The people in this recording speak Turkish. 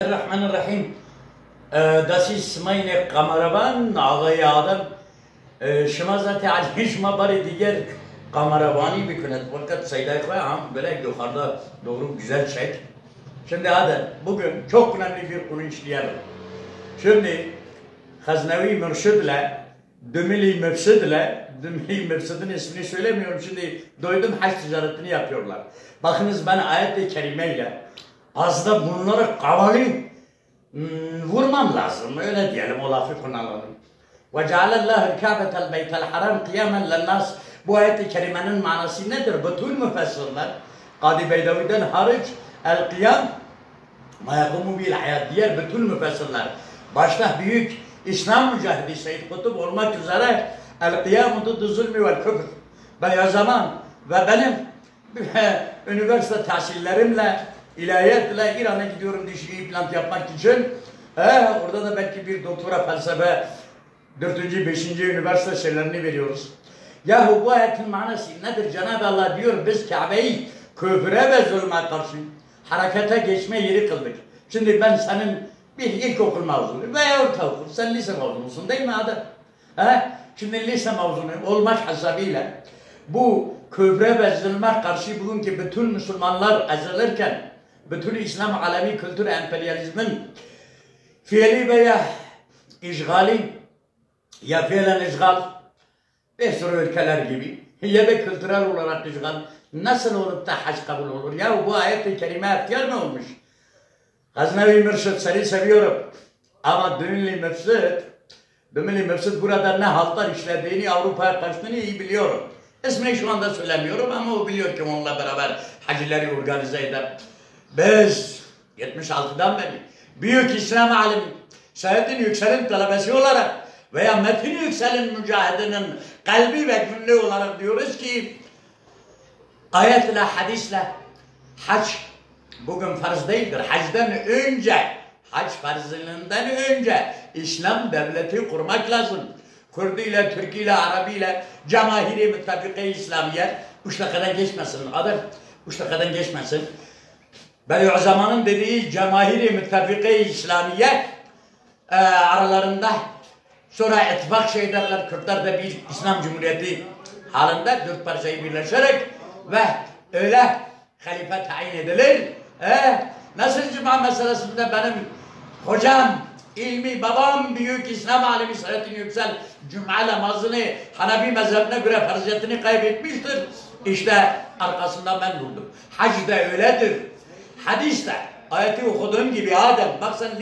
Bismillahirrahmanirrahim. Das ist meine Kameraman, Ağay Adam. شما zaten علی شما برای دیگر kameravani بکند fakat sayıda koy böyle yukarıda doğru güzel çek. Şimdi hadi bugün çok önemli bir konu işleyelim. Şimdi Haznevi Mürşid'le Dümili Mürşid'in ismini söylemiyorum, şimdi doydum haç ticaretini yapıyorlar. Bakınız ben ayet-i kerimeyle az da bunları kavalayıp vurmam lazım, öyle diyelim, o lafı kullanalım. وَجَعَلَ اللّٰهُ الْكَعْبَةَ الْبَيْتَ الْحَرَامِ قِيَامًا لِلنَّاسِ. Bu ayet-i kerimenin manası nedir? Bütün müfessirler Kadi Beydavi'den hariç el-kıyam ma yakumu bil hayat diğer bütün müfessirler başta büyük İslam mücahidi Seyyid Kutup olmak üzere el-kıyamu dıddı zulmü vel küfür. Beyazzaman ve benim üniversite tahsillerimle, ilahiyetle İran'a gidiyorum dişi implant yapmak için. Orada da belki bir doktora felsefe 4. 5. üniversite şeylerini veriyoruz. Yahu bu ayetin manası nedir? Cenab-ı Allah diyor biz Kabe'yi küfre ve zulme karşı harekete geçme yeri kıldık. Şimdi ben senin bir ilkokul mezunu veya ortaokul, sen lise mezunusun değil mi adam? Şimdi lise mezunu olmak hasabıyla bu küfre ve zulme karşı bugünkü bütün Müslümanlar ezilirken, bütün İslam alemi kültür emperyalizmin fiili veya işgali ya fiilen işgal bir sürü ülkeler gibi ya da kültürel olarak işgal nasıl olup da hac kabul olur? Ya bu ayet-i kerime ihtiyar mı olmuş? Haznevi Mürşid seni seviyorum ama Dümili Mürşid burada ne haltlar işlediğini, Avrupa'ya kaçtığını iyi biliyorum. İsmini şu anda söylemiyorum ama o biliyor ki onunla beraber hacıları organize eder. Biz 76'dan beri büyük İslam alimi Saadettin Yüksel'in talebesi olarak veya Metin Yüksel'in mücahidinin kalbi ve gönlü olarak diyoruz ki ayetle, hadisle hac bugün farz değildir. Hacdan önce, hac farzlığından önce İslam devleti kurmak lazım. Kürdü ile, Türk ile, Arabi ile, Cemahiri Müttefike İslamiye 3 dakikadan geçmesin. Adı 3 dakikadan geçmesin. Bediüzzaman'ın dediği Cemahiri Müttefike İslamiye aralarında sonra ittifak şey derler, Kürtler de bir İslam Cumhuriyeti halinde 4 parçayı birleşerek ve öyle halife tayin edilir. Nasıl cuma meselesinde benim hocam, ilmi babam, büyük İslam alimi Saadettin Yüksel cuma namazını Hanefi mezhebine göre farziyetini kaybetmiştir. İşte arkasından ben durdum. Hac da öyledir. Hadis de ayeti okuduğum gibi Adem bak sen